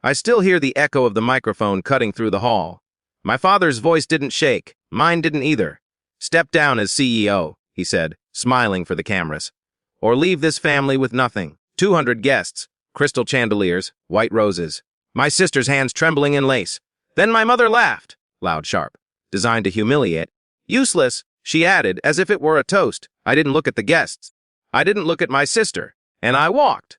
I still hear the echo of the microphone cutting through the hall. My father's voice didn't shake. Mine didn't either. "Step down as CEO," he said, smiling for the cameras. "Or leave this family with nothing. 200 guests, crystal chandeliers, white roses. My sister's hands trembling in lace. Then my mother laughed, loud, sharp, designed to humiliate. Useless, she added, as if it were a toast. I didn't look at the guests. I didn't look at my sister. And I walked.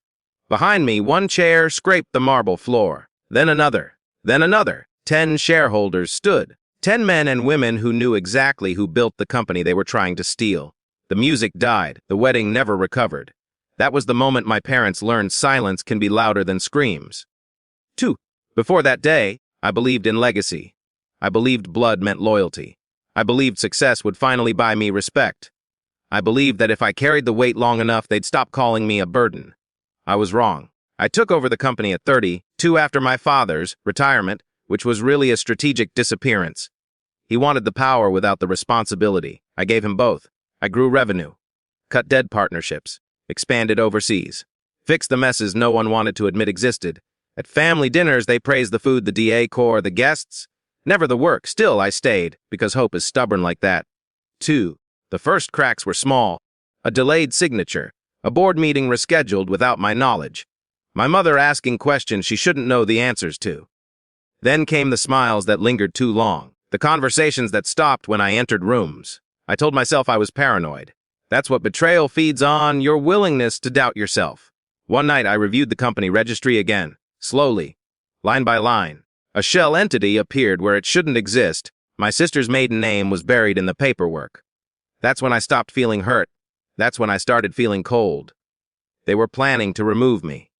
Behind me, one chair scraped the marble floor. Then another. Then another. 10 shareholders stood. 10 men and women who knew exactly who built the company they were trying to steal. The music died. The wedding never recovered. That was the moment my parents learned silence can be louder than screams. 2. Before that day, I believed in legacy. I believed blood meant loyalty. I believed success would finally buy me respect. I believed that if I carried the weight long enough, they'd stop calling me a burden. I was wrong. I took over the company at 30, 2 after my father's retirement, which was really a strategic disappearance. He wanted the power without the responsibility. I gave him both. I grew revenue, cut dead partnerships, expanded overseas, fixed the messes no one wanted to admit existed. At family dinners, they praised the food, the DA core, the guests. Never the work. Still, I stayed, because hope is stubborn like that. 2. The first cracks were small. A delayed signature. A board meeting rescheduled without my knowledge. My mother asking questions she shouldn't know the answers to. Then came the smiles that lingered too long. The conversations that stopped when I entered rooms. I told myself I was paranoid. That's what betrayal feeds on, your willingness to doubt yourself. One night I reviewed the company registry again, slowly, line by line. A shell entity appeared where it shouldn't exist. My sister's maiden name was buried in the paperwork. That's when I stopped feeling hurt. That's when I started feeling cold. They were planning to remove me.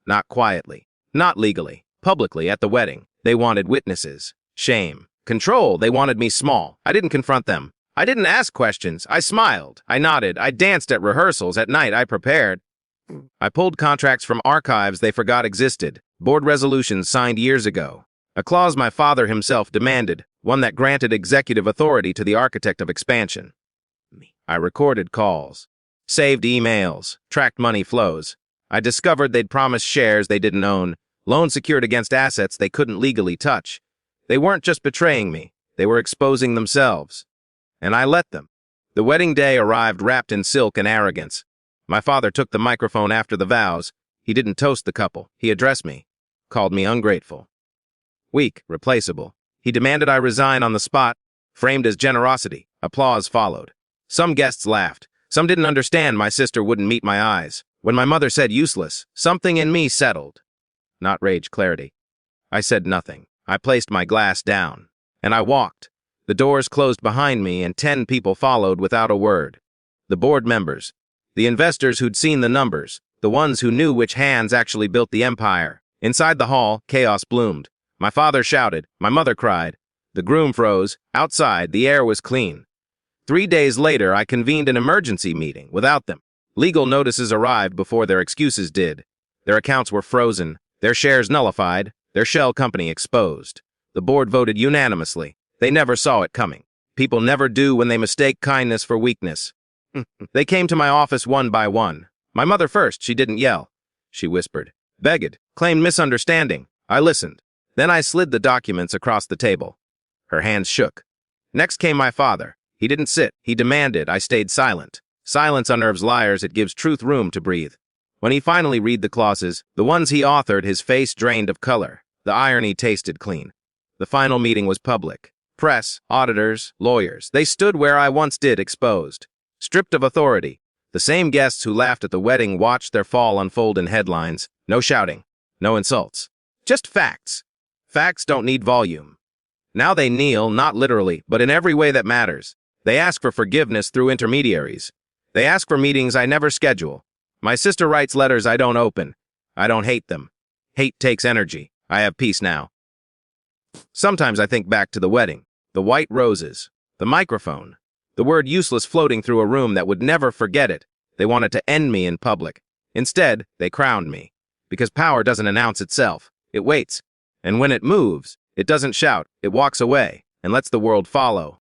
Not quietly, not legally, publicly at the wedding. They wanted witnesses, shame, control. They wanted me small. I didn't confront them. I didn't ask questions. I smiled. I nodded. I danced at rehearsals. At night, I prepared. I pulled contracts from archives they forgot existed. Board resolutions signed years ago. A clause my father himself demanded, one that granted executive authority to the architect of expansion. I recorded calls, saved emails, tracked money flows. I discovered they'd promised shares they didn't own, loans secured against assets they couldn't legally touch. They weren't just betraying me. They were exposing themselves. And I let them. The wedding day arrived wrapped in silk and arrogance. My father took the microphone after the vows. He didn't toast the couple. He addressed me, called me ungrateful, weak, replaceable. He demanded I resign on the spot, framed as generosity. Applause followed. Some guests laughed. Some didn't understand my sister wouldn't meet my eyes. When my mother said useless, something in me settled. Not rage, clarity. I said nothing. I placed my glass down. And I walked. The doors closed behind me and 10 people followed without a word. The board members. The investors who'd seen the numbers. The ones who knew which hands actually built the empire. Inside the hall, chaos bloomed. My father shouted. My mother cried. The groom froze. Outside, the air was clean. 3 days later, I convened an emergency meeting without them. Legal notices arrived before their excuses did. Their accounts were frozen, their shares nullified, their shell company exposed. The board voted unanimously. They never saw it coming. People never do when they mistake kindness for weakness. They came to my office one by one. My mother first. She didn't yell. She whispered, begged, claimed misunderstanding. I listened. Then I slid the documents across the table. Her hands shook. Next came my father. He didn't sit. He demanded. I stayed silent. Silence unnerves liars. It gives truth room to breathe. When he finally read the clauses, the ones he authored, his face drained of color. The irony tasted clean. The final meeting was public. Press, auditors, lawyers. They stood where I once did, exposed. Stripped of authority. The same guests who laughed at the wedding watched their fall unfold in headlines. No shouting. No insults. Just facts. Facts don't need volume. Now they kneel, not literally, but in every way that matters. They ask for forgiveness through intermediaries. They ask for meetings I never schedule. My sister writes letters I don't open. I don't hate them. Hate takes energy. I have peace now. Sometimes I think back to the wedding, the white roses, the microphone, the word useless floating through a room that would never forget it. They wanted to end me in public. Instead, they crowned me. Because power doesn't announce itself. It waits. And when it moves, it doesn't shout. It walks away and lets the world follow.